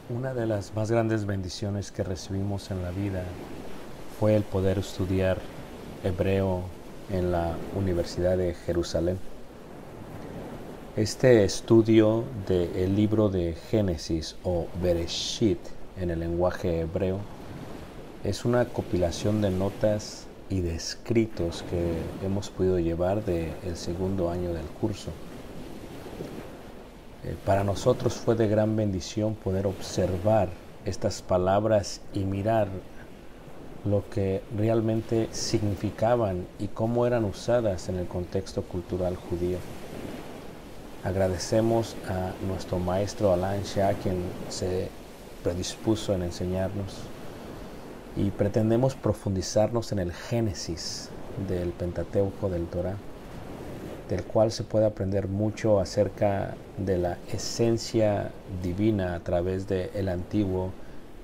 Una de las más grandes bendiciones que recibimos en la vida fue el poder estudiar hebreo en la Universidad de Jerusalén. Este estudio del libro de Génesis o Bereshit en el lenguaje hebreo es una compilación de notas y de escritos que hemos podido llevar del segundo año del curso. Para nosotros fue de gran bendición poder observar estas palabras y mirar lo que realmente significaban y cómo eran usadas en el contexto cultural judío. Agradecemos a nuestro maestro Alan Shah, quien se predispuso en enseñarnos, y pretendemos profundizarnos en el Génesis del Pentateuco del Torá, del cual se puede aprender mucho acerca de la esencia divina a través del Antiguo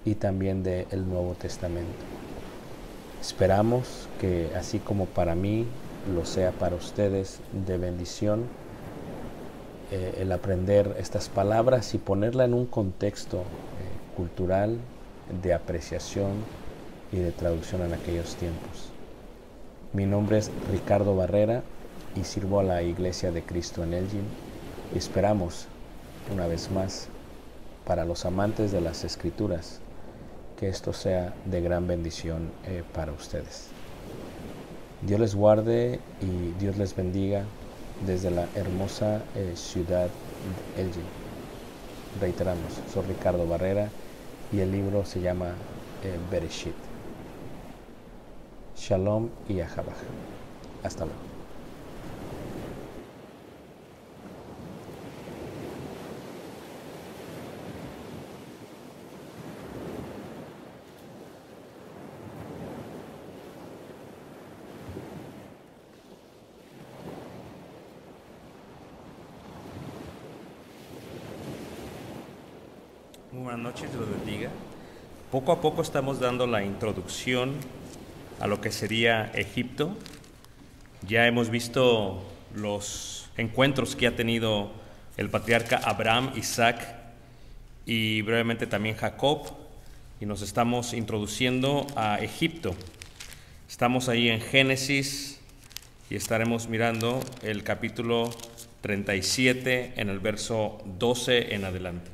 y también del Nuevo Testamento. Esperamos que, así como para mí, lo sea para ustedes de bendición el aprender estas palabras y ponerla en un contexto cultural de apreciación y de traducción en aquellos tiempos. Mi nombre es Ricardo Barrera y sirvo a la Iglesia de Cristo en Elgin, y esperamos, una vez más, para los amantes de las Escrituras, que esto sea de gran bendición para ustedes. Dios les guarde y Dios les bendiga desde la hermosa ciudad de Elgin. Reiteramos, soy Ricardo Barrera y el libro se llama Bereshit. Shalom y Ahabaj. Hasta luego. Muy buenas noches, Dios los bendiga. Poco a poco estamos dando la introducción a lo que sería Egipto. Ya hemos visto los encuentros que ha tenido el patriarca Abraham, Isaac y brevemente también Jacob, y nos estamos introduciendo a Egipto. Estamos ahí en Génesis y estaremos mirando el capítulo 37 en el verso 12 en adelante.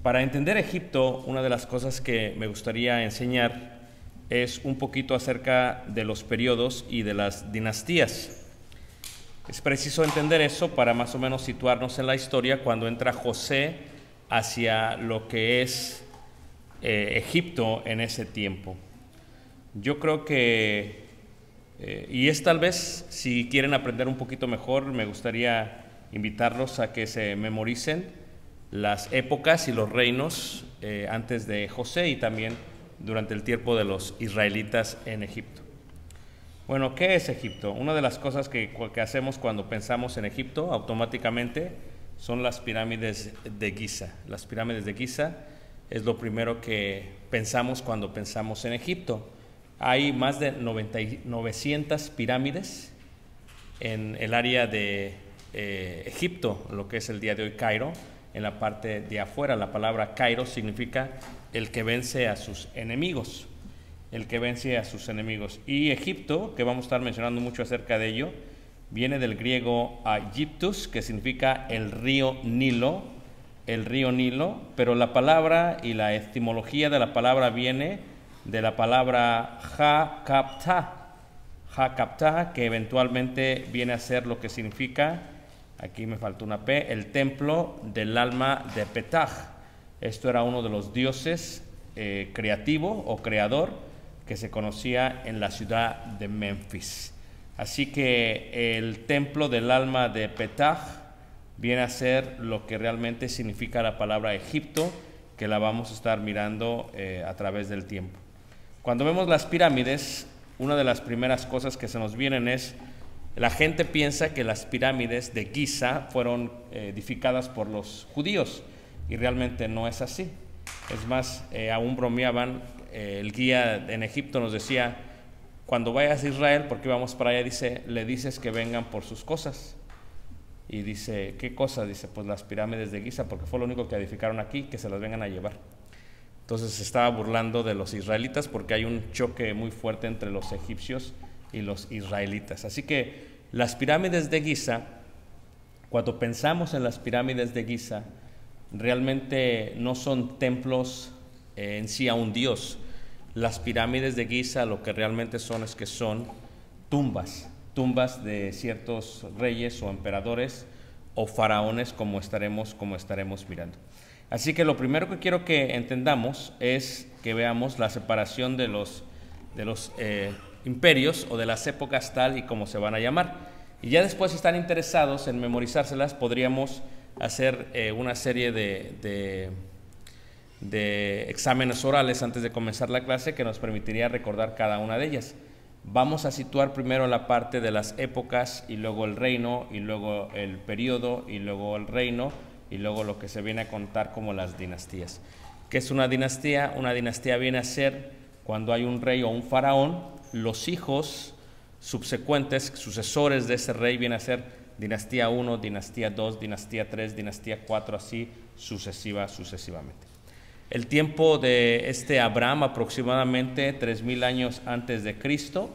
Para entender Egipto, una de las cosas que me gustaría enseñar es un poquito acerca de los periodos y de las dinastías. Es preciso entender eso para más o menos situarnos en la historia cuando entra José hacia lo que es Egipto en ese tiempo. Yo creo que, y es tal vez, si quieren aprender un poquito mejor, me gustaría invitarlos a que se memoricen las épocas y los reinos antes de José y también durante el tiempo de los israelitas en Egipto. Bueno, ¿qué es Egipto? Una de las cosas que hacemos cuando pensamos en Egipto automáticamente son las pirámides de Giza. Las pirámides de Giza es lo primero que pensamos cuando pensamos en Egipto. Hay más de 900 pirámides en el área de Egipto, lo que es el día de hoy Cairo. En la parte de afuera, la palabra Cairo significa el que vence a sus enemigos, el que vence a sus enemigos. Y Egipto, que vamos a estar mencionando mucho acerca de ello, viene del griego Aegyptus, que significa el río Nilo, pero la palabra y la etimología de la palabra viene de la palabra Ha-Kapta, que eventualmente viene a ser lo que significa, aquí me faltó una P, el templo del alma de Petach. Esto era uno de los dioses creativo o creador que se conocía en la ciudad de Memphis. Así que el templo del alma de Petach viene a ser lo que realmente significa la palabra Egipto, que la vamos a estar mirando a través del tiempo. Cuando vemos las pirámides, una de las primeras cosas que se nos vienen es, la gente piensa que las pirámides de Giza fueron edificadas por los judíos y realmente no es así. Es más, aún bromeaban, el guía en Egipto nos decía, cuando vayas a Israel, porque vamos para allá, dice, le dices que vengan por sus cosas. Y dice, ¿qué cosa? Dice, pues las pirámides de Giza, porque fue lo único que edificaron aquí, que se las vengan a llevar. Entonces se estaba burlando de los israelitas porque hay un choque muy fuerte entre los egipcios y los israelitas. Así que las pirámides de Giza, cuando pensamos en las pirámides de Giza, realmente no son templos en sí a un dios. Las pirámides de Giza lo que realmente son es que son tumbas de ciertos reyes o emperadores o faraones, como estaremos mirando. Así que lo primero que quiero que entendamos es que veamos la separación de los imperios o de las épocas tal y como se van a llamar. Y ya después, si están interesados en memorizárselas, podríamos hacer una serie de exámenes orales antes de comenzar la clase que nos permitiría recordar cada una de ellas. Vamos a situar primero la parte de las épocas y luego el reino y luego el periodo y luego el reino y luego lo que se viene a contar como las dinastías. ¿Qué es una dinastía? Una dinastía viene a ser cuando hay un rey o un faraón, los hijos subsecuentes, sucesores de ese rey, viene a ser dinastía 1, dinastía 2, dinastía 3, dinastía 4, así sucesivamente. El tiempo de Abraham, aproximadamente 3000 años antes de Cristo,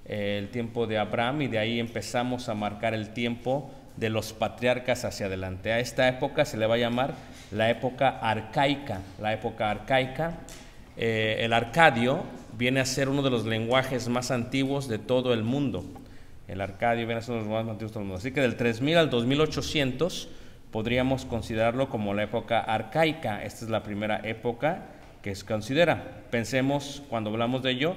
el tiempo de Abraham, y de ahí empezamos a marcar el tiempo de los patriarcas hacia adelante. A esta época se le va a llamar la época arcaica. La época arcaica, el arcadio viene a ser uno de los lenguajes más antiguos de todo el mundo. El arcadio viene a ser uno de los más antiguos de todo el mundo. Así que del 3000 al 2800 podríamos considerarlo como la época arcaica. Esta es la primera época que se considera. Pensemos, cuando hablamos de ello,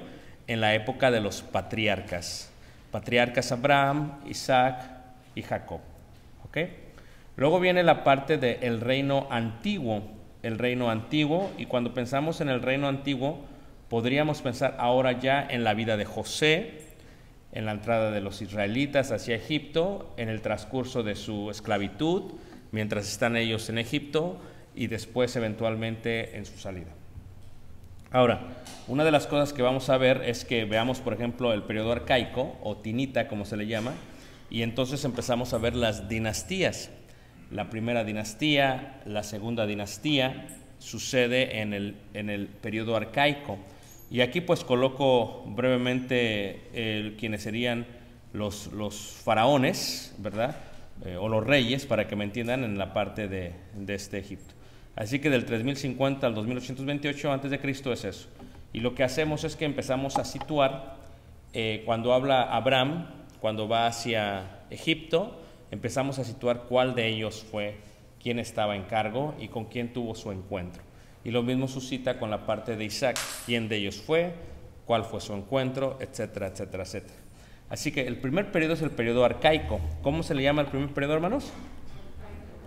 en la época de los patriarcas. Patriarcas Abraham, Isaac y Jacob. ¿Okay? Luego viene la parte del reino antiguo. El reino antiguo, y cuando pensamos en el reino antiguo, podríamos pensar ahora ya en la vida de José, en la entrada de los israelitas hacia Egipto, en el transcurso de su esclavitud, mientras están ellos en Egipto, y después eventualmente en su salida. Ahora, una de las cosas que vamos a ver es que veamos, por ejemplo, el periodo arcaico, o tinita como se le llama, y entonces empezamos a ver las dinastías. La primera dinastía, la segunda dinastía, sucede en el periodo arcaico. Y aquí pues coloco brevemente quienes serían los faraones, ¿verdad? O los reyes, para que me entiendan en la parte de Egipto. Así que del 3050 al 2828 antes de Cristo es eso. Y lo que hacemos es que empezamos a situar, cuando habla Abraham, cuando va hacia Egipto, empezamos a situar cuál de ellos fue, quién estaba en cargo y con quién tuvo su encuentro. Y lo mismo suscita con la parte de Isaac, quién de ellos fue, cuál fue su encuentro, etcétera, etcétera, etcétera. Así que el primer periodo es el periodo arcaico. ¿Cómo se le llama el primer periodo, hermanos?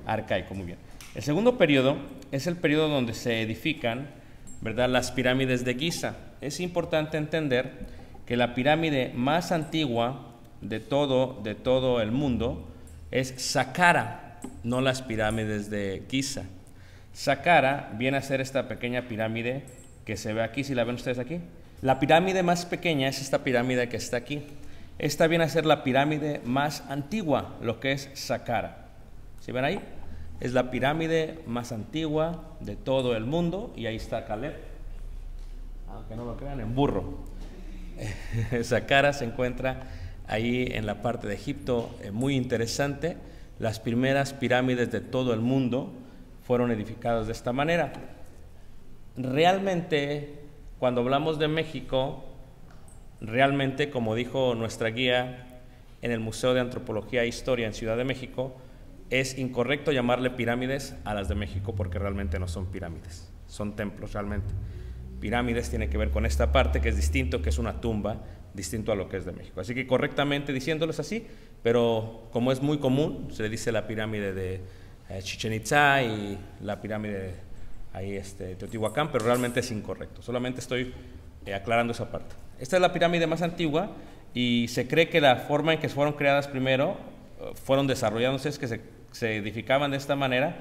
Arcaico, muy bien. El segundo periodo es el periodo donde se edifican, ¿verdad?, las pirámides de Giza. Es importante entender que la pirámide más antigua de todo el mundo es Saqqara, no las pirámides de Giza. Saqqara viene a ser esta pequeña pirámide que se ve aquí, si la ven ustedes aquí. La pirámide más pequeña es esta pirámide que está aquí. Esta viene a ser la pirámide más antigua, lo que es Saqqara. ¿Sí ven ahí? Es la pirámide más antigua de todo el mundo, y ahí está Caleb, aunque no lo crean, en burro. Saqqara se encuentra ahí en la parte de Egipto, muy interesante. Las primeras pirámides de todo el mundo fueron edificadas de esta manera. Realmente, cuando hablamos de México, realmente, como dijo nuestra guía en el Museo de Antropología e Historia en Ciudad de México, es incorrecto llamarle pirámides a las de México, porque realmente no son pirámides, son templos realmente. Pirámides tiene que ver con esta parte que es distinto, que es una tumba, distinto a lo que es de México. Así que correctamente diciéndoles así, pero como es muy común, se le dice la pirámide de Chichén Itzá y la pirámide ahí Teotihuacán, pero realmente es incorrecto. Solamente estoy aclarando esa parte. Esta es la pirámide más antigua, y se cree que la forma en que fueron creadas primero, fueron desarrollándose, es que se edificaban de esta manera,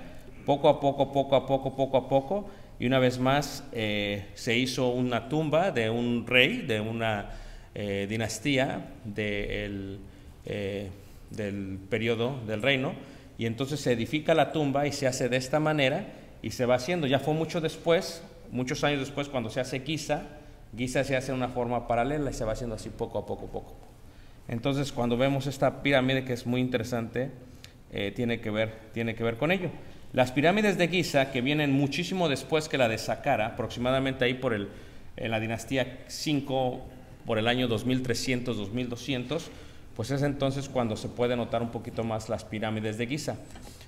poco a poco, y una vez más se hizo una tumba de un rey, de una dinastía del periodo del reino, y entonces se edifica la tumba y se hace de esta manera y se va haciendo. Ya fue mucho después, muchos años después, cuando se hace Giza se hace de una forma paralela y se va haciendo así poco a poco. Entonces, cuando vemos esta pirámide, que es muy interesante, tiene que ver con ello. Las pirámides de Giza, que vienen muchísimo después que la de Saqqara, aproximadamente ahí en la dinastía 5, por el año 2300, 2200, pues es entonces cuando se puede notar un poquito más las pirámides de Giza.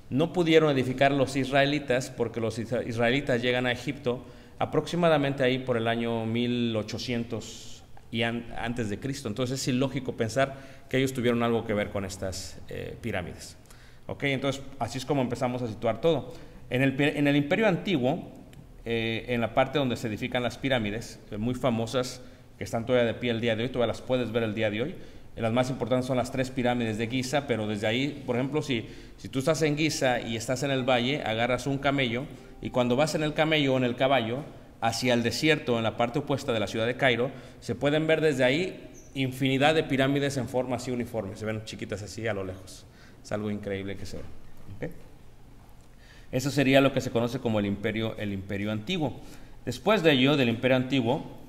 No pudieron edificar los israelitas porque los israelitas llegan a Egipto aproximadamente ahí por el año 1800 y antes de Cristo. Entonces es ilógico pensar que ellos tuvieron algo que ver con estas pirámides. ¿Ok? Entonces así es como empezamos a situar todo. En el Imperio Antiguo, en la parte donde se edifican las pirámides, muy famosas, que están todavía de pie el día de hoy, todavía las puedes ver el día de hoy. Las más importantes son las 3 pirámides de Giza, pero desde ahí, por ejemplo, si tú estás en Giza y estás en el valle, agarras un camello y cuando vas en el camello o en el caballo hacia el desierto, en la parte opuesta de la ciudad de Cairo, se pueden ver desde ahí infinidad de pirámides en forma así uniforme. Se ven chiquitas así a lo lejos. Es algo increíble que se ve. ¿Okay? Eso sería lo que se conoce como el imperio antiguo. Después de ello, del imperio antiguo,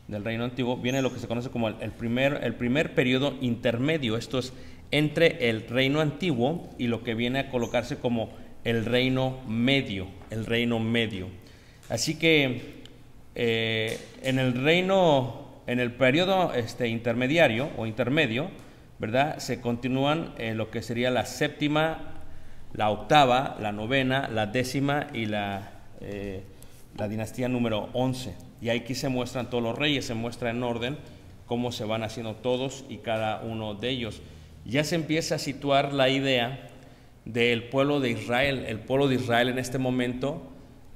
del reino antiguo, viene lo que se conoce como el primer periodo intermedio. Esto es entre el reino antiguo y lo que viene a colocarse como el reino medio. Así que en el periodo intermediario o intermedio, ¿verdad? Se continúan lo que sería la séptima, la octava, la novena, la décima y la dinastía número 11. Y aquí se muestran todos los reyes, se muestra en orden cómo se van haciendo todos y cada uno de ellos. Ya se empieza a situar la idea del pueblo de Israel. El pueblo de Israel en este momento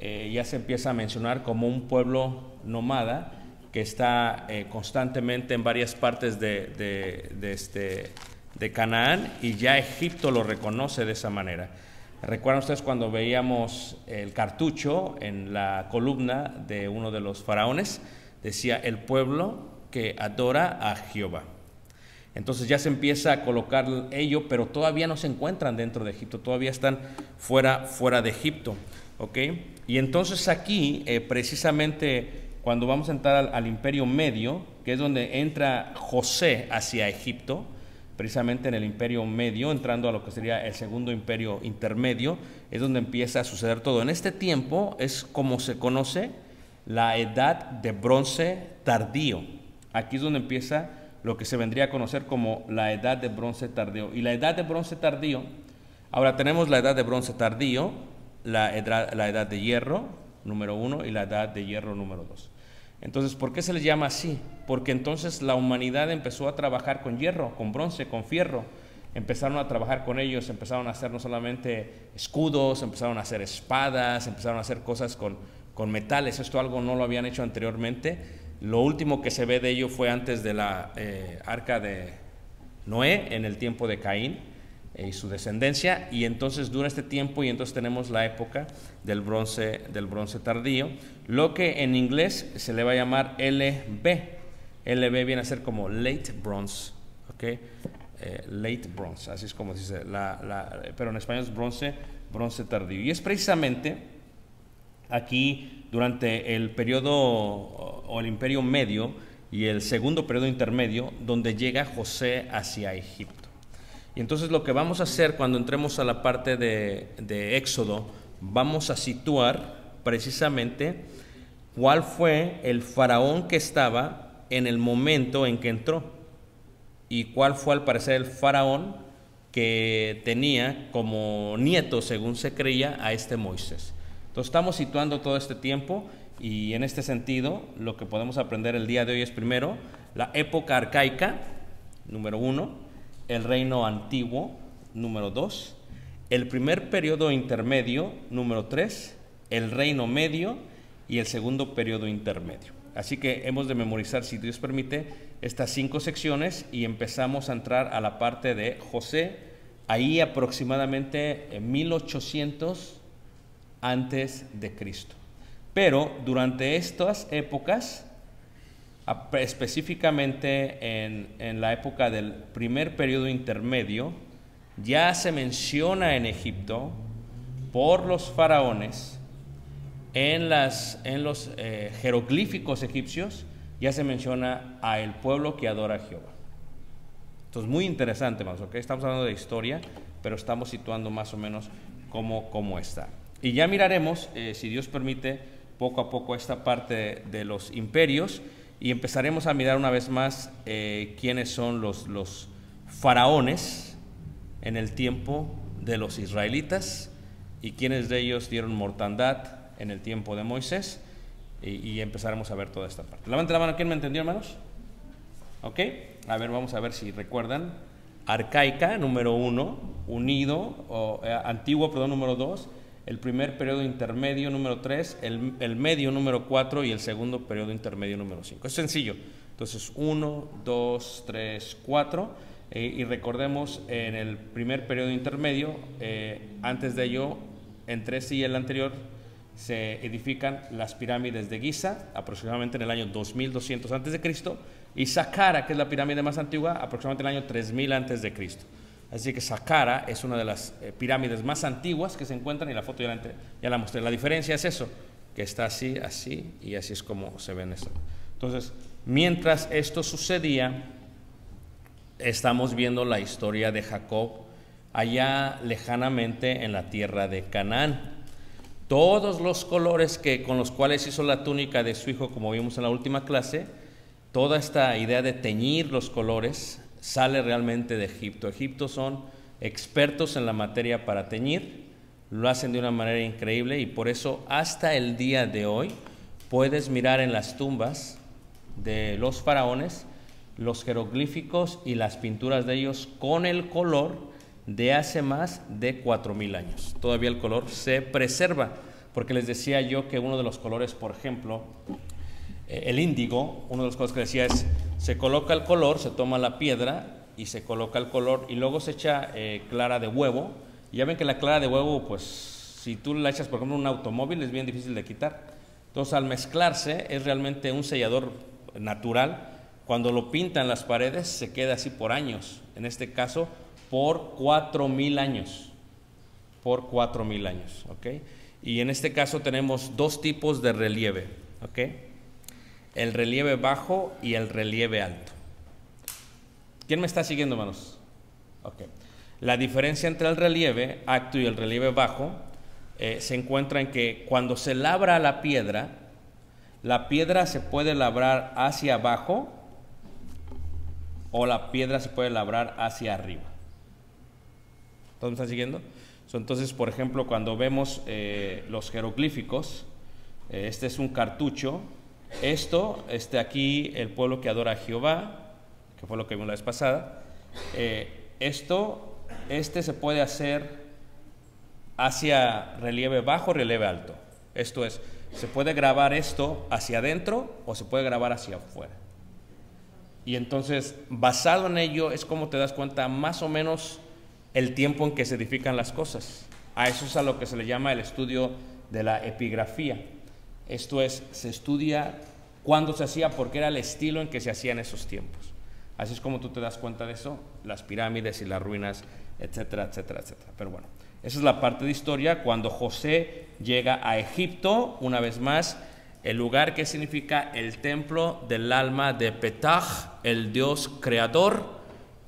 ya se empieza a mencionar como un pueblo nómada que está constantemente en varias partes de Canaán, y ya Egipto lo reconoce de esa manera. ¿Recuerdan ustedes cuando veíamos el cartucho en la columna de uno de los faraones? Decía el pueblo que adora a Jehová. Entonces ya se empieza a colocar ello, pero todavía no se encuentran dentro de Egipto, todavía están fuera de Egipto. ¿Ok? Y entonces aquí, precisamente cuando vamos a entrar al Imperio Medio, que es donde entra José hacia Egipto, precisamente en el Imperio Medio, entrando a lo que sería el segundo Imperio Intermedio, es donde empieza a suceder todo. En este tiempo es como se conoce la Edad de Bronce Tardío. Aquí es donde empieza lo que se vendría a conocer como la Edad de Bronce Tardío. Y la Edad de Bronce Tardío, ahora tenemos la Edad de Bronce Tardío, la Edad de Hierro, número 1, y la Edad de Hierro, número 2. Entonces, ¿por qué se les llama así? Porque entonces la humanidad empezó a trabajar con hierro, con bronce, con fierro. Empezaron a trabajar con ellos, empezaron a hacer no solamente escudos, empezaron a hacer espadas, empezaron a hacer cosas con metales. Esto algo no lo habían hecho anteriormente. Lo último que se ve de ello fue antes de la arca de Noé, en el tiempo de Caín y su descendencia, y entonces dura este tiempo y entonces tenemos la época del bronce tardío, lo que en inglés se le va a llamar LB. LB viene a ser como Late Bronze, ¿ok? Late Bronze, así es como se dice, pero en español es bronce tardío. Y es precisamente aquí, durante el periodo o el Imperio Medio y el segundo periodo intermedio, donde llega José hacia Egipto. Y entonces lo que vamos a hacer cuando entremos a la parte de Éxodo, vamos a situar precisamente cuál fue el faraón que estaba en el momento en que entró y cuál fue al parecer el faraón que tenía como nieto, según se creía, a este Moisés. Entonces estamos situando todo este tiempo, y en este sentido lo que podemos aprender el día de hoy es primero la época arcaica, número 1, el reino antiguo, número 2, el primer periodo intermedio, número 3, el reino medio y el segundo periodo intermedio. Así que hemos de memorizar, si Dios permite, estas 5 secciones, y empezamos a entrar a la parte de José, ahí aproximadamente en 1800 antes de Cristo. Pero durante estas épocas, específicamente en la época del primer periodo intermedio, ya se menciona en Egipto por los faraones, en los jeroglíficos egipcios, ya se menciona a el pueblo que adora a Jehová. Entonces, muy interesante, hermanos, ¿ok? Estamos hablando de historia, pero estamos situando más o menos cómo está. Y ya miraremos, si Dios permite, poco a poco esta parte de los imperios, y empezaremos a mirar una vez más quiénes son los faraones en el tiempo de los israelitas y quiénes de ellos dieron mortandad en el tiempo de Moisés, y empezaremos a ver toda esta parte. Levanten la mano, ¿quién me entendió, hermanos? ¿Ok? A ver, vamos a ver si recuerdan. Arcaica, número 1, unido, antiguo, perdón, número 2, el primer periodo intermedio, número 3, el medio, número 4, y el segundo periodo intermedio, número 5. Es sencillo. Entonces, 1, 2, 3, 4, y recordemos, en el primer periodo intermedio, antes de ello, entre este y el anterior, se edifican las pirámides de Giza, aproximadamente en el año 2200 a.C., y Saqqara, que es la pirámide más antigua, aproximadamente en el año 3000 a.C. Así que Saqqara es una de las pirámides más antiguas que se encuentran, y la foto ya la mostré. La diferencia es eso, que está así, así, y así es como se ven esto. Entonces, mientras esto sucedía, estamos viendo la historia de Jacob allá lejanamente en la tierra de Canaán. Todos los colores con los cuales hizo la túnica de su hijo, como vimos en la última clase, toda esta idea de teñir los colores sale realmente de Egipto. Egipto son expertos en la materia para teñir, lo hacen de una manera increíble, y por eso hasta el día de hoy puedes mirar en las tumbas de los faraones los jeroglíficos y las pinturas de ellos con el color de hace más de 4000 años. Todavía el color se preserva, porque les decía yo que uno de los colores, por ejemplo, el índigo, uno de los colores que decía es, se coloca el color, se toma la piedra y se coloca el color, y luego se echa clara de huevo. Y ya ven que la clara de huevo, pues si tú la echas por ejemplo en un automóvil, es bien difícil de quitar. Entonces, al mezclarse, es realmente un sellador natural. Cuando lo pintan las paredes, se queda así por años, en este caso por 4000 años, por 4000 años, ¿ok? Y en este caso tenemos dos tipos de relieve, ¿ok? El relieve bajo y el relieve alto. ¿Quién me está siguiendo, hermanos? Ok. La diferencia entre el relieve alto y el relieve bajo se encuentra en que cuando se labra la piedra se puede labrar hacia abajo o la piedra se puede labrar hacia arriba. ¿Todos me están siguiendo? Entonces, por ejemplo, cuando vemos los jeroglíficos, este es un cartucho. Aquí el pueblo que adora a Jehová, que fue lo que vimos la vez pasada. Este se puede hacer hacia relieve bajo, relieve alto. Esto es, se puede grabar esto hacia adentro o se puede grabar hacia afuera. Y entonces, basado en ello, es como te das cuenta más o menos el tiempo en que se edifican las cosas. A eso es a lo que se le llama el estudio de la epigrafía. Esto es, se estudia cuándo se hacía, porque era el estilo en que se hacía en esos tiempos. Así es como tú te das cuenta de eso, las pirámides y las ruinas, etcétera, etcétera, etcétera. Pero bueno, esa es la parte de historia. Cuando José llega a Egipto, una vez más, el lugar que significa el templo del alma de Petach, el dios creador,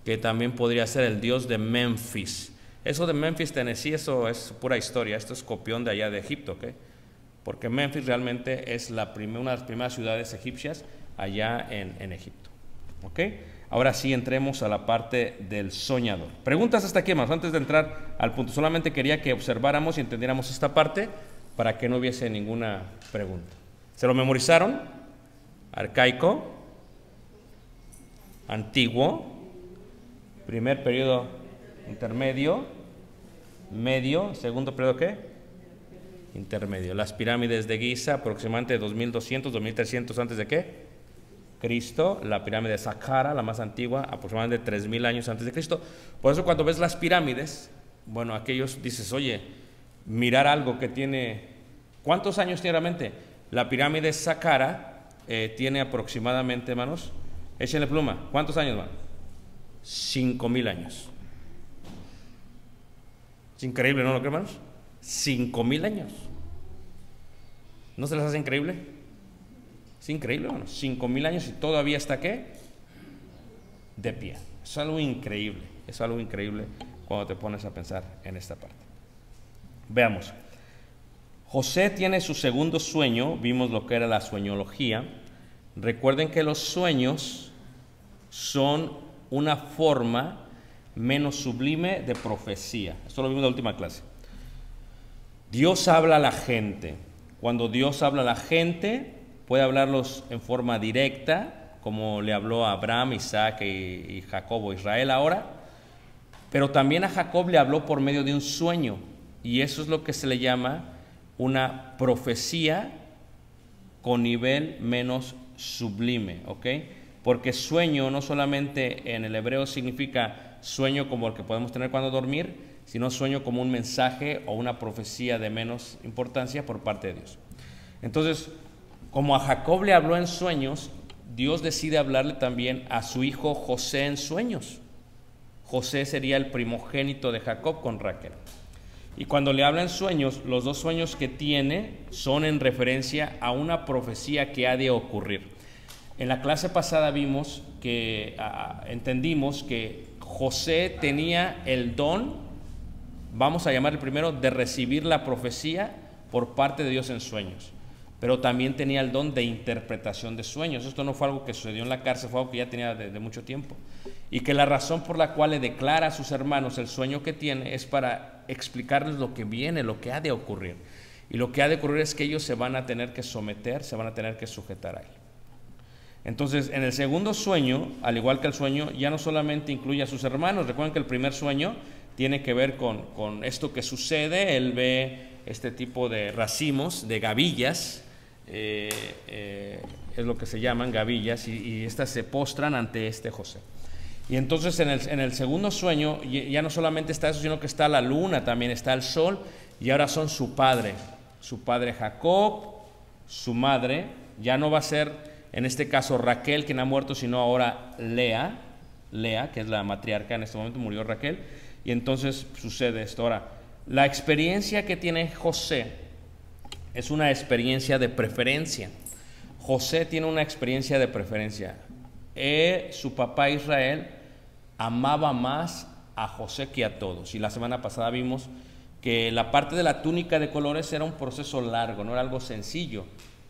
que también podría ser el dios de Memphis. Eso de Memphis, Tennessee, eso es pura historia, esto es copión de allá de Egipto, ¿ok? Porque Memphis realmente es una de las primeras ciudades egipcias allá en Egipto, ¿ok? Ahora sí, entremos a la parte del soñador. Preguntas hasta aquí, hermanos, antes de entrar al punto. Solamente quería que observáramos y entendiéramos esta parte para que no hubiese ninguna pregunta. ¿Se lo memorizaron? Arcaico, antiguo, primer periodo intermedio, medio, segundo periodo ¿qué? Intermedio. Las pirámides de Giza, aproximadamente 2200, 2300 antes de ¿qué? Cristo. La pirámide de Saqqara, la más antigua, aproximadamente 3000 años antes de Cristo. Por eso cuando ves las pirámides, bueno, aquellos dices, oye, mirar algo que tiene, ¿cuántos años tiene realmente? La pirámide de Saqqara tiene aproximadamente, hermanos, échenle pluma, ¿cuántos años, hermano? 5000 años. Es increíble, ¿no, hermanos? 5,000 años. ¿No se les hace increíble? Es increíble, hermanos. 5,000 años y todavía está, ¿qué? De pie. Es algo increíble. Es algo increíble cuando te pones a pensar en esta parte. Veamos. José tiene su segundo sueño. Vimos lo que era la sueñología. Recuerden que los sueños son una forma menos sublime de profecía. Esto lo vimos en la última clase. Dios habla a la gente. Cuando Dios habla a la gente, puede hablarlos en forma directa, como le habló a Abraham, Isaac y Jacob o Israel ahora, pero también a Jacob le habló por medio de un sueño, y eso es lo que se le llama una profecía con nivel menos sublime, ¿ok? Porque sueño no solamente en el hebreo significa sueño como el que podemos tener cuando dormir, sino sueño como un mensaje o una profecía de menos importancia por parte de Dios. Entonces, como a Jacob le habló en sueños, Dios decide hablarle también a su hijo José en sueños. José sería el primogénito de Jacob con Raquel. Y cuando le habla en sueños, los dos sueños que tiene son en referencia a una profecía que ha de ocurrir. En la clase pasada vimos que entendimos que José tenía el don, vamos a llamarle primero, de recibir la profecía por parte de Dios en sueños, pero también tenía el don de interpretación de sueños. Esto no fue algo que sucedió en la cárcel, fue algo que ya tenía de mucho tiempo, y que la razón por la cual le declara a sus hermanos el sueño que tiene es para explicarles lo que viene, lo que ha de ocurrir, y lo que ha de ocurrir es que ellos se van a tener que someter, se van a tener que sujetar a él. Entonces, en el segundo sueño, al igual que el sueño, ya no solamente incluye a sus hermanos. Recuerden que el primer sueño tiene que ver con esto que sucede. Él ve este tipo de racimos, de gavillas, es lo que se llaman gavillas, y estas se postran ante este José. Y entonces en el segundo sueño ya no solamente está eso, sino que está la luna, también está el sol, y ahora son su padre Jacob, su madre. Ya no va a ser en este caso Raquel quien ha muerto, sino ahora Lea, que es la matriarca. En este momento murió Raquel, y entonces sucede esto. Ahora, la experiencia que tiene José es una experiencia de preferencia. José tiene una experiencia de preferencia. Su papá Israel amaba más a José que a todos, y la semana pasada vimos que la parte de la túnica de colores era un proceso largo, no era algo sencillo.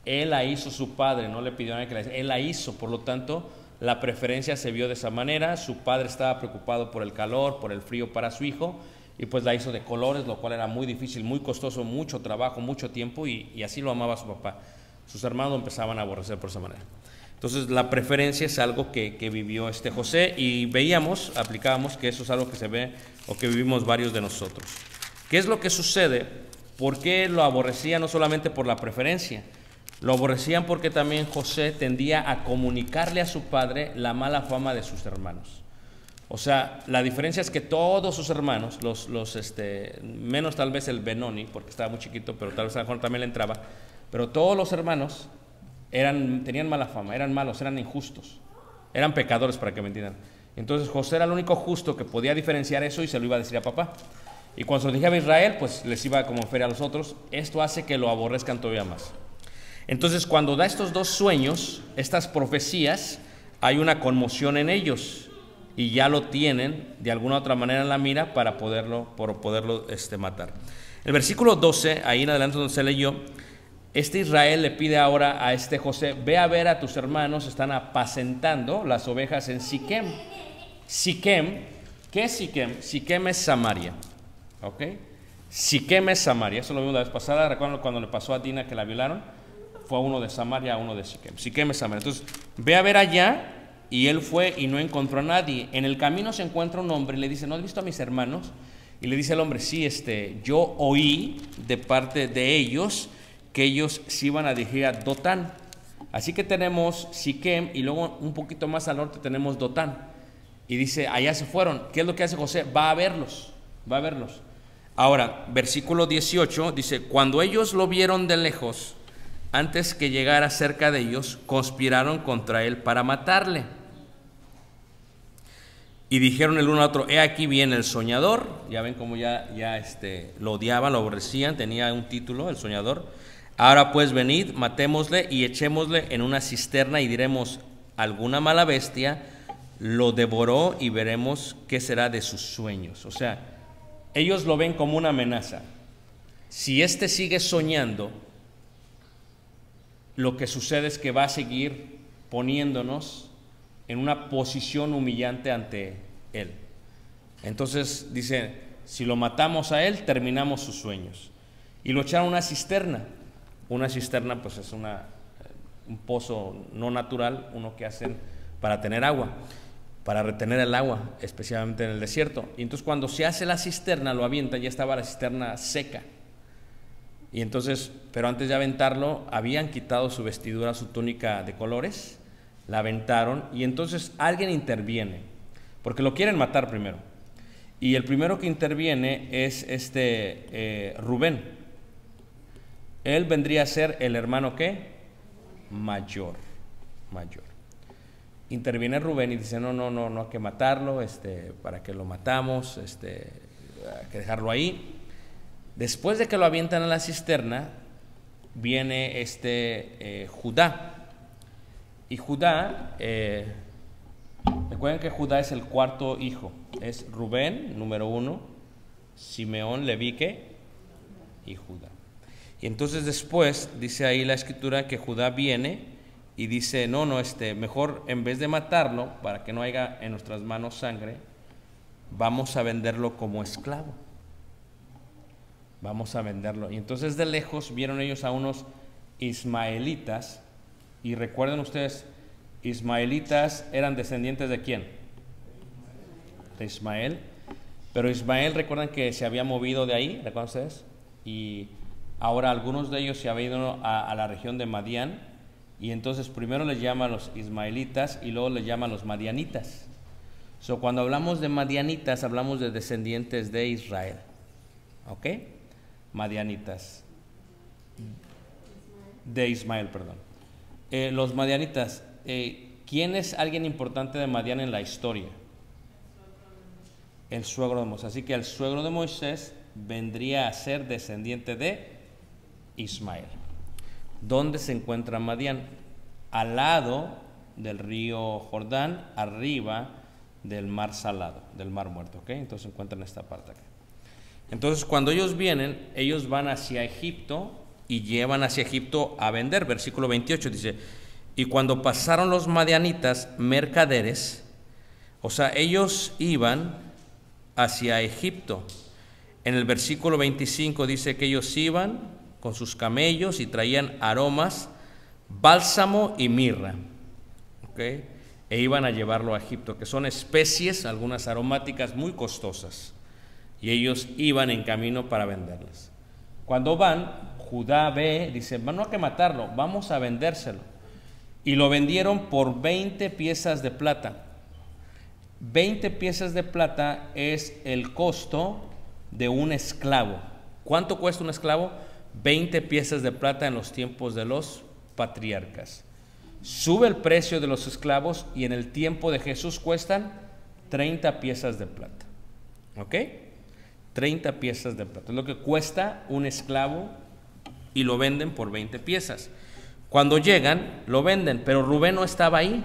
Él la hizo su padre, no le pidió a nadie que la hiciera, él la hizo, por lo tanto la preferencia se vio de esa manera. Su padre estaba preocupado por el calor, por el frío para su hijo, y pues la hizo de colores, lo cual era muy difícil, muy costoso, mucho trabajo, mucho tiempo, y así lo amaba su papá. Sus hermanos lo empezaban a aborrecer por esa manera. Entonces la preferencia es algo que vivió este José, y aplicábamos que eso es algo que se ve o que vivimos varios de nosotros. ¿Qué es lo que sucede? ¿Por qué lo aborrecía? No solamente por la preferencia, lo aborrecían porque también José tendía a comunicarle a su padre la mala fama de sus hermanos. O sea, la diferencia es que todos sus hermanos, menos tal vez el Benoni, porque estaba muy chiquito, pero tal vez a lo mejor también le entraba, pero todos los hermanos tenían mala fama, eran malos, eran injustos, eran pecadores, para que me entiendan. Entonces José era el único justo que podía diferenciar eso, y se lo iba a decir a papá. Y cuando se lo dijera a Israel, pues les iba como feria a los otros. Esto hace que lo aborrezcan todavía más. Entonces, cuando da estos dos sueños, estas profecías, hay una conmoción en ellos, y ya lo tienen de alguna u otra manera en la mira para poderlo matar. El versículo 12, ahí en adelante donde se leyó, Israel le pide ahora a este José: ve a ver a tus hermanos, están apacentando las ovejas en Siquem. Siquem, ¿qué es Siquem? Siquem es Samaria, ¿ok? Siquem es Samaria, eso lo vimos la vez pasada. Recuerdan cuando le pasó a Dina que la violaron, fue uno de Samaria, uno de Siquem. Siquem es Samaria. Entonces, ve a ver allá, y él fue y no encontró a nadie. En el camino se encuentra un hombre y le dice: ¿no has visto a mis hermanos? Y le dice el hombre: sí, yo oí de parte de ellos que ellos se iban a dirigir a Dotán. Así que tenemos Siquem, y luego un poquito más al norte tenemos Dotán. Y dice: allá se fueron. ¿Qué es lo que hace José? Va a verlos. Ahora, versículo 18 dice: cuando ellos lo vieron de lejos, antes que llegara cerca de ellos, conspiraron contra él para matarle. Y dijeron el uno al otro, he aquí viene el soñador. Ya ven cómo ya lo odiaban, lo aborrecían, tenía un título, el soñador. Ahora pues venid, matémosle y echémosle en una cisterna y diremos, alguna mala bestia lo devoró y veremos qué será de sus sueños. O sea, ellos lo ven como una amenaza. Si éste sigue soñando, lo que sucede es que va a seguir poniéndonos en una posición humillante ante él. Entonces dice, si lo matamos a él, terminamos sus sueños. Y lo echaron a una cisterna. Una cisterna pues es un pozo no natural, uno que hacen para tener agua, para retener el agua, especialmente en el desierto. Y entonces cuando se hace la cisterna, lo avientan, ya estaba la cisterna seca. Y entonces, pero antes de aventarlo, habían quitado su vestidura, su túnica de colores, la aventaron y entonces alguien interviene, porque lo quieren matar primero. Y el primero que interviene es Rubén. Él vendría a ser el hermano ¿qué? Mayor. Interviene Rubén y dice, no hay que matarlo, para que lo matamos, hay que dejarlo ahí. Después de que lo avientan a la cisterna, viene Judá. Y Judá, recuerden que Judá es el cuarto hijo. Es Rubén, número 1, Simeón, Leví y Judá. Y entonces después dice ahí la escritura que Judá viene y dice, mejor en vez de matarlo, para que no haya en nuestras manos sangre, vamos a venderlo como esclavo. Vamos a venderlo. Y entonces de lejos vieron ellos a unos ismaelitas. Y recuerden ustedes, ismaelitas eran descendientes ¿de quién? De Ismael. Pero Ismael, recuerdan que se había movido de ahí, ¿recuerdan ustedes? Y ahora algunos de ellos se habían ido a la región de Madián. Y entonces primero les llaman los ismaelitas y luego les llaman los madianitas. Cuando hablamos de madianitas, hablamos de descendientes de Israel. ¿Ok? Madianitas. De Ismael, perdón. Los madianitas, ¿quién es alguien importante de Madián en la historia? El suegro de Moisés. Así que el suegro de Moisés vendría a ser descendiente de Ismael. ¿Dónde se encuentra Madián? Al lado del río Jordán, arriba del mar salado, del mar muerto. ¿Ok? Entonces se encuentra en esta parte acá. Entonces cuando ellos vienen, ellos van hacia Egipto y llevan hacia Egipto a vender. Versículo 28 dice, y cuando pasaron los madianitas mercaderes, o sea, ellos iban hacia Egipto. En el versículo 25 dice que ellos iban con sus camellos y traían aromas, bálsamo y mirra, ¿okay? E iban a llevarlo a Egipto, que son especies, algunas aromáticas muy costosas, y ellos iban en camino para venderlas. Cuando van, Judá ve, dice, no hay que matarlo, vamos a vendérselo. Y lo vendieron por 20 piezas de plata. 20 piezas de plata es el costo de un esclavo. ¿Cuánto cuesta un esclavo? 20 piezas de plata en los tiempos de los patriarcas. Sube el precio de los esclavos y en el tiempo de Jesús cuestan 30 piezas de plata. ¿Ok? 30 piezas de plata. Es lo que cuesta un esclavo y lo venden por 20 piezas. Cuando llegan, lo venden, pero Rubén no estaba ahí.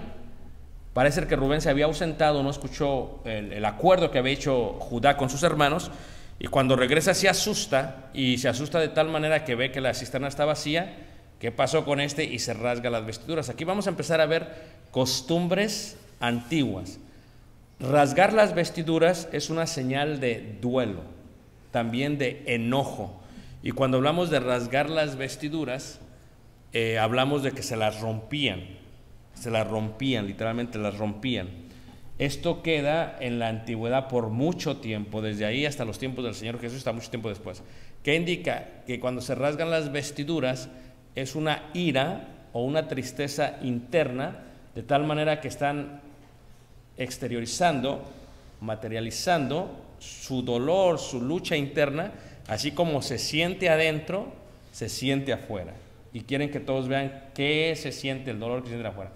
Parece que Rubén se había ausentado, no escuchó el acuerdo que había hecho Judá con sus hermanos, y cuando regresa se asusta, y se asusta de tal manera que ve que la cisterna está vacía. ¿Qué pasó con este? Y se rasga las vestiduras. Aquí vamos a empezar a ver costumbres antiguas. Rasgar las vestiduras es una señal de duelo, también de enojo. Y cuando hablamos de rasgar las vestiduras, hablamos de que se las rompían, literalmente las rompían. Esto queda en la antigüedad por mucho tiempo, desde ahí hasta los tiempos del Señor Jesús, hasta mucho tiempo después. ¿Qué indica? Que cuando se rasgan las vestiduras es una ira o una tristeza interna, de tal manera que están exteriorizando, materializando su dolor, su lucha interna, así como se siente adentro, se siente afuera. Y quieren que todos vean qué se siente, el dolor que se siente afuera.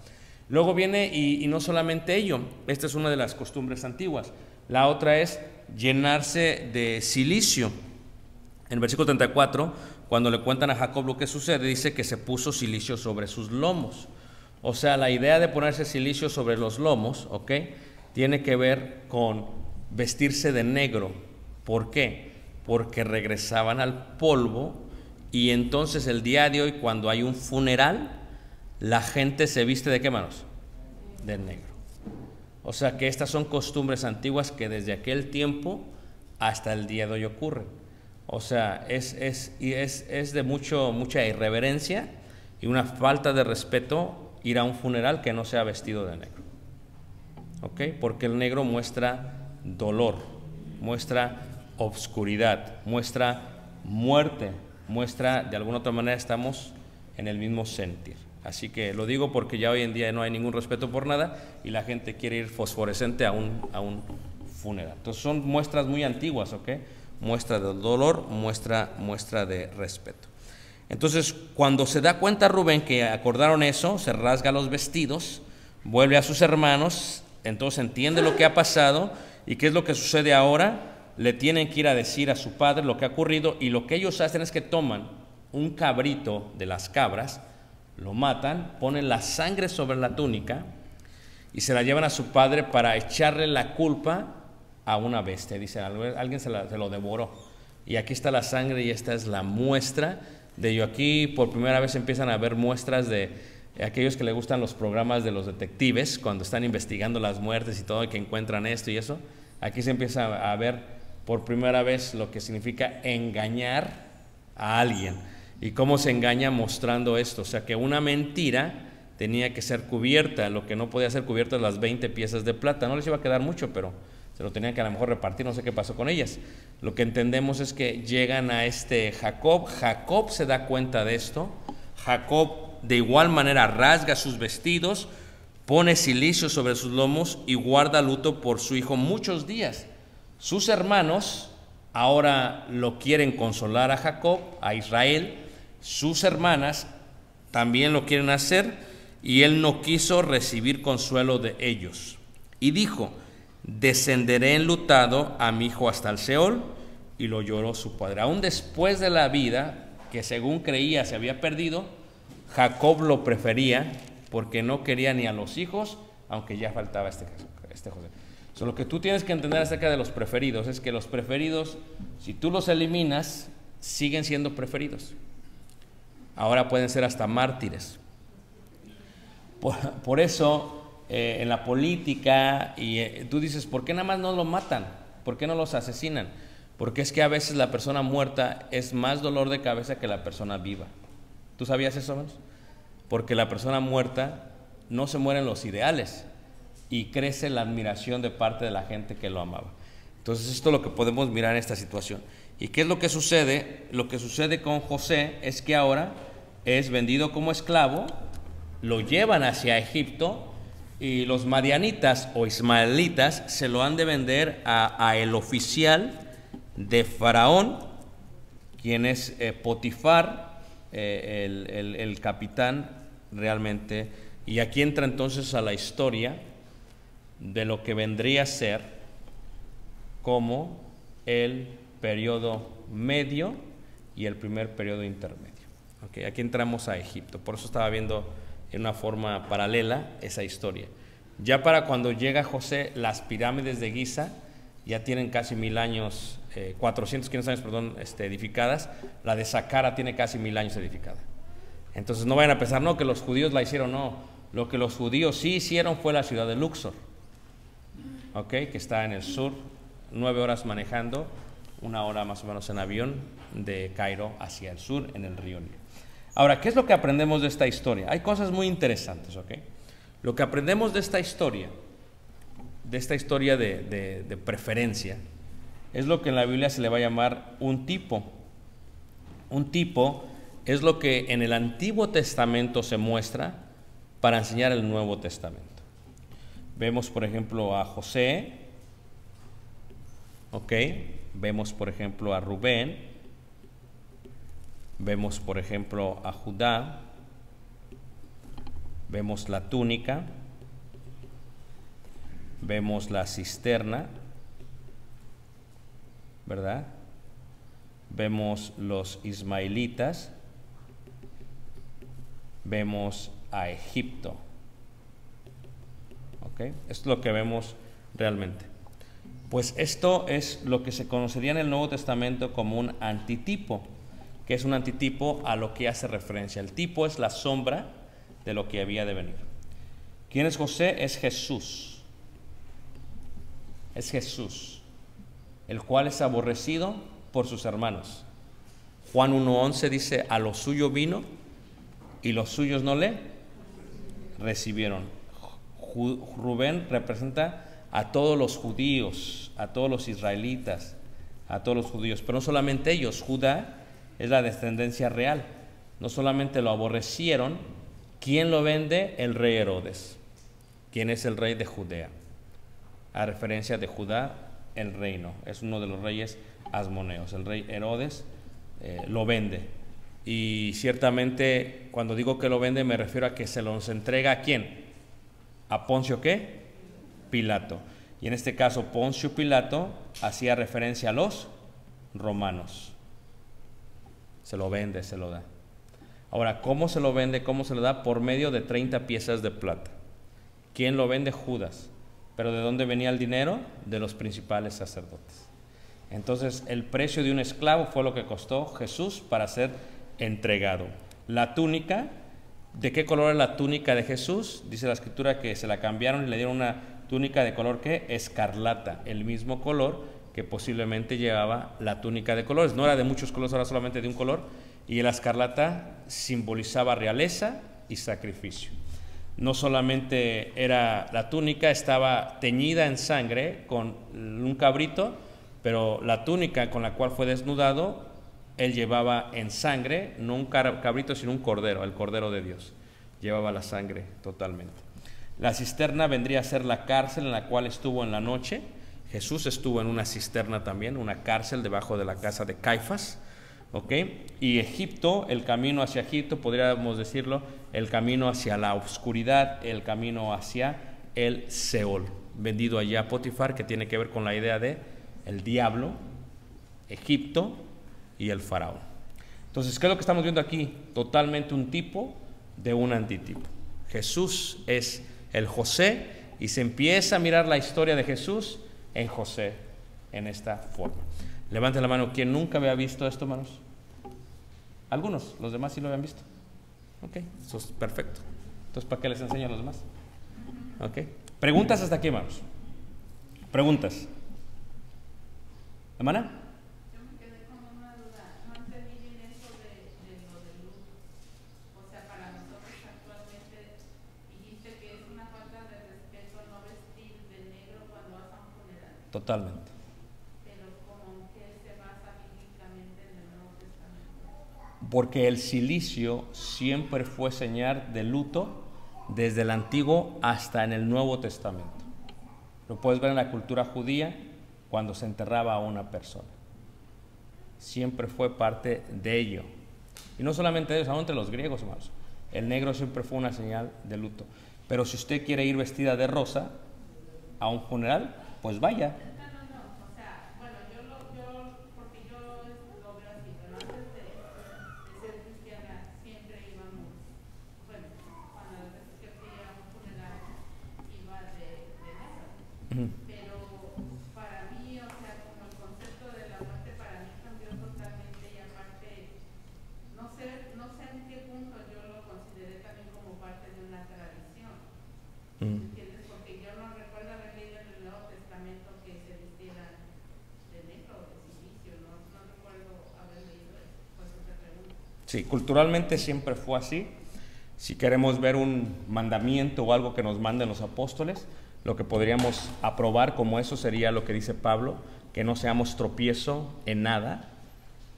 Luego viene, y no solamente ello, esta es una de las costumbres antiguas. La otra es llenarse de cilicio. En el versículo 34, cuando le cuentan a Jacob lo que sucede, dice que se puso cilicio sobre sus lomos. O sea, la idea de ponerse cilicio sobre los lomos, ¿ok?, tiene que ver con vestirse de negro. ¿Por qué? Porque regresaban al polvo, y entonces el día de hoy, cuando hay un funeral, la gente se viste ¿de qué, manos? De negro. O sea que estas son costumbres antiguas que desde aquel tiempo hasta el día de hoy ocurren. O sea, es de mucha irreverencia y una falta de respeto ir a un funeral que no sea vestido de negro. ¿Ok? Porque el negro muestra dolor, muestra obscuridad, muestra muerte, muestra de alguna otra manera estamos en el mismo sentir. Así que lo digo porque ya hoy en día no hay ningún respeto por nada y la gente quiere ir fosforescente a un funeral. Entonces son muestras muy antiguas, ¿ok? Muestra de dolor, muestra de respeto. Entonces, cuando se da cuenta Rubén que acordaron eso, se rasga los vestidos, vuelve a sus hermanos, entonces entiende lo que ha pasado y qué es lo que sucede ahora. Le tienen que ir a decir a su padre lo que ha ocurrido, y lo que ellos hacen es que toman un cabrito de las cabras, lo matan, ponen la sangre sobre la túnica y se la llevan a su padre para echarle la culpa a una bestia. Dice, alguien se lo devoró. Y aquí está la sangre y esta es la muestra de ello. Aquí por primera vez empiezan a ver muestras de aquellos que les gustan los programas de los detectives, cuando están investigando las muertes y todo, y que encuentran esto y eso. Aquí se empieza a ver por primera vez lo que significa engañar a alguien. ¿Y cómo se engaña? Mostrando esto. O sea, que una mentira tenía que ser cubierta. Lo que no podía ser cubierto es las 20 piezas de plata. No les iba a quedar mucho, pero se lo tenían que a lo mejor repartir. No sé qué pasó con ellas. Lo que entendemos es que llegan a Jacob. Jacob se da cuenta de esto. Jacob de igual manera rasga sus vestidos, pone cilicio sobre sus lomos y guarda luto por su hijo muchos días. Sus hermanos ahora lo quieren consolar a Jacob, a Israel. Sus hermanas también lo quieren hacer, y él no quiso recibir consuelo de ellos. Y dijo, descenderé enlutado a mi hijo hasta el Seol, y lo lloró su padre. Aún después de la vida que según creía se había perdido, Jacob lo prefería porque no quería ni a los hijos, aunque ya faltaba este José. So, lo que tú tienes que entender acerca de los preferidos es que los preferidos, si tú los eliminas, siguen siendo preferidos. Ahora pueden ser hasta mártires. Por eso, en la política, tú dices, ¿por qué nada más no lo matan? ¿Por qué no los asesinan? Porque es que a veces la persona muerta es más dolor de cabeza que la persona viva. ¿Tú sabías eso, hermanos? Porque la persona muerta no se mueren los ideales y crece la admiración de parte de la gente que lo amaba. Entonces esto es lo que podemos mirar en esta situación. ¿Y qué es lo que sucede? Lo que sucede con José es que ahora es vendido como esclavo, lo llevan hacia Egipto, y los madianitas o ismaelitas se lo han de vender a el oficial de Faraón, quien es Potifar, el capitán realmente. Y aquí entra entonces a la historia de lo que vendría a ser como el periodo medio y el primer periodo intermedio. Okay, aquí entramos a Egipto. Por eso estaba viendo en una forma paralela esa historia. Ya para cuando llega José, las pirámides de Giza ya tienen casi 1000 años, 400, 500 años, perdón, edificadas. La de Saqqara tiene casi 1000 años edificada. Entonces no vayan a pensar, no, que los judíos la hicieron, no. Lo que los judíos sí hicieron fue la ciudad de Luxor, que está en el sur, 9 horas manejando, 1 hora más o menos en avión de Cairo hacia el sur en el río Nilo. Ahora, ¿qué es lo que aprendemos de esta historia? Hay cosas muy interesantes, Lo que aprendemos de esta historia de preferencia, es lo que en la Biblia se le va a llamar un tipo. Un tipo es lo que en el Antiguo Testamento se muestra para enseñar el Nuevo Testamento. Vemos, por ejemplo, a José, vemos, por ejemplo, a Rubén, vemos, por ejemplo, a Judá, vemos la túnica, vemos la cisterna, ¿verdad? Vemos los ismaelitas, vemos a Egipto. ¿Ok? Esto es lo que vemos realmente. Pues esto es lo que se conocería en el Nuevo Testamento como un antitipo, que es un antitipo a lo que hace referencia. El tipo es la sombra de lo que había de venir. ¿Quién es José? Es Jesús. Es Jesús, el cual es aborrecido por sus hermanos. Juan 1:11 dice, a lo suyo vino y los suyos no le recibieron. Rubén representa a todos los judíos, a todos los israelitas, a todos los judíos, pero no solamente ellos. Judá es la descendencia real. No solamente lo aborrecieron. ¿Quién lo vende? El rey Herodes. ¿Quién es el rey de Judea? A referencia de Judá, el reino. Es uno de los reyes asmoneos. El rey Herodes lo vende. Y ciertamente, cuando digo que lo vende, me refiero a que se los entrega ¿a quién? ¿A Poncio qué? Pilato. Y en este caso, Poncio Pilato hacía referencia a los romanos. Se lo vende, se lo da. Ahora, ¿cómo se lo vende? ¿Cómo se lo da? Por medio de 30 piezas de plata. ¿Quién lo vende? Judas. ¿Pero de dónde venía el dinero? De los principales sacerdotes. Entonces, el precio de un esclavo fue lo que costó Jesús para ser entregado. La túnica, ¿de qué color es la túnica de Jesús? Dice la Escritura que se la cambiaron y le dieron una túnica de color, ¿qué? Escarlata, el mismo color que posiblemente llevaba la túnica de colores. No era de muchos colores, era solamente de un color. Y la escarlata simbolizaba realeza y sacrificio. No solamente era la túnica, estaba teñida en sangre con un cabrito, pero la túnica con la cual fue desnudado, él llevaba en sangre, no un cabrito, sino un cordero, el cordero de Dios. Llevaba la sangre totalmente. La cisterna vendría a ser la cárcel en la cual estuvo en la noche. Jesús estuvo en una cisterna también, una cárcel debajo de la casa de Caifás. ¿Ok? Y Egipto, el camino hacia Egipto, podríamos decirlo, el camino hacia la oscuridad, el camino hacia el Seol, vendido allá a Potifar, que tiene que ver con la idea de el diablo, Egipto y el faraón. Entonces, ¿qué es lo que estamos viendo aquí? Totalmente un tipo de un antitipo. Jesús es el José y se empieza a mirar la historia de Jesús en José en esta forma. Levanten la mano, ¿quién nunca había visto esto, hermanos? Algunos, los demás sí lo habían visto. Ok, eso es perfecto. Entonces, ¿para qué les enseño a los demás? Ok, preguntas hasta aquí, hermanos. Preguntas. ¿Hermana? Yo me quedé con una duda. No entendí bien eso de lo de luz. O sea, para nosotros actualmente dijiste que es una falta de respeto no vestir de negro cuando vas a un funeral. Totalmente. Porque el cilicio siempre fue señal de luto desde el Antiguo hasta en el Nuevo Testamento. Lo puedes ver en la cultura judía cuando se enterraba a una persona. Siempre fue parte de ello. Y no solamente ellos, sino entre los griegos, hermanos. El negro siempre fue una señal de luto. Pero si usted quiere ir vestida de rosa a un funeral, pues vaya. Pero para mí, o sea, como el concepto de la muerte para mí cambió totalmente y aparte, no sé en qué punto yo lo consideré también como parte de una tradición. ¿Entiendes? Porque yo no recuerdo haber leído en el Nuevo Testamento que se vistieran de negro o de silicio, no recuerdo haber leído eso, pues esa pregunta. Sí, culturalmente siempre fue así. Si queremos ver un mandamiento o algo que nos manden los apóstoles, lo que podríamos aprobar como eso sería lo que dice Pablo, que no seamos tropiezo en nada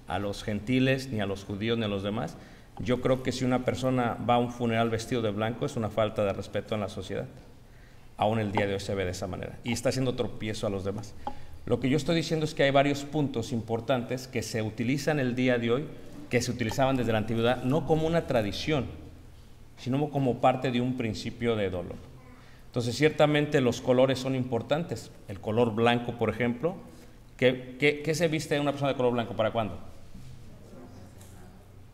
a los gentiles, ni a los judíos, ni a los demás. Yo creo que si una persona va a un funeral vestido de blanco es una falta de respeto en la sociedad. Aún el día de hoy se ve de esa manera y está haciendo tropiezo a los demás. Lo que yo estoy diciendo es que hay varios puntos importantes que se utilizan el día de hoy, que se utilizaban desde la antigüedad, no como una tradición, sino como parte de un principio de dolor. Entonces, ciertamente los colores son importantes. El color blanco, por ejemplo, ¿qué se viste en una persona de color blanco? ¿Para cuándo?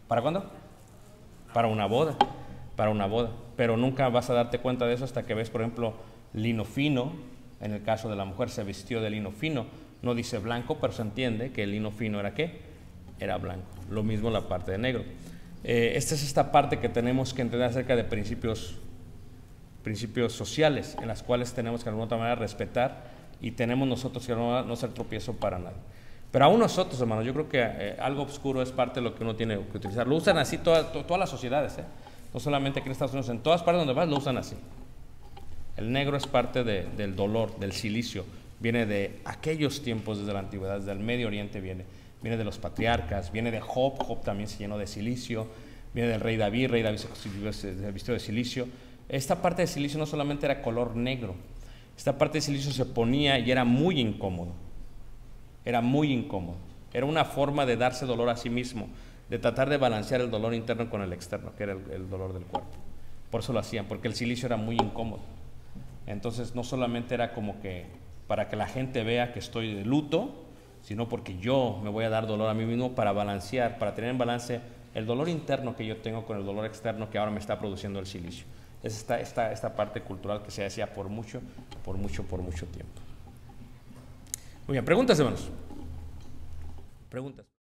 ¿Para cuándo? Para una boda, para una boda. Pero nunca vas a darte cuenta de eso hasta que ves, por ejemplo, lino fino. En el caso de la mujer se vistió de lino fino. No dice blanco, pero se entiende que el lino fino era ¿qué? Era blanco. Lo mismo la parte de negro. Esta es esta parte que tenemos que entender acerca de principios sociales, en las cuales tenemos que de alguna otra manera respetar y tenemos nosotros que no ser tropiezo para nadie. Pero aún nosotros, hermanos, yo creo que algo oscuro es parte de lo que uno tiene que utilizar. Lo usan así todas las sociedades, no solamente aquí en Estados Unidos, en todas partes donde vas lo usan así. El negro es parte del dolor, del silicio. Viene de aquellos tiempos desde la antigüedad, desde el Medio Oriente viene de los patriarcas, viene de Job también se llenó de silicio, viene del rey David se vistió de silicio. Esta parte de silicio no solamente era color negro, esta parte de silicio se ponía y era muy incómodo, era una forma de darse dolor a sí mismo, de tratar de balancear el dolor interno con el externo, que era el dolor del cuerpo. Por eso lo hacían, porque el silicio era muy incómodo. Entonces no solamente era como que para que la gente vea que estoy de luto, sino porque yo me voy a dar dolor a mí mismo para balancear, para tener en balance el dolor interno que yo tengo con el dolor externo que ahora me está produciendo el silicio. Es esta parte cultural que se hacía por mucho tiempo. Muy bien, preguntas, hermanos. Preguntas.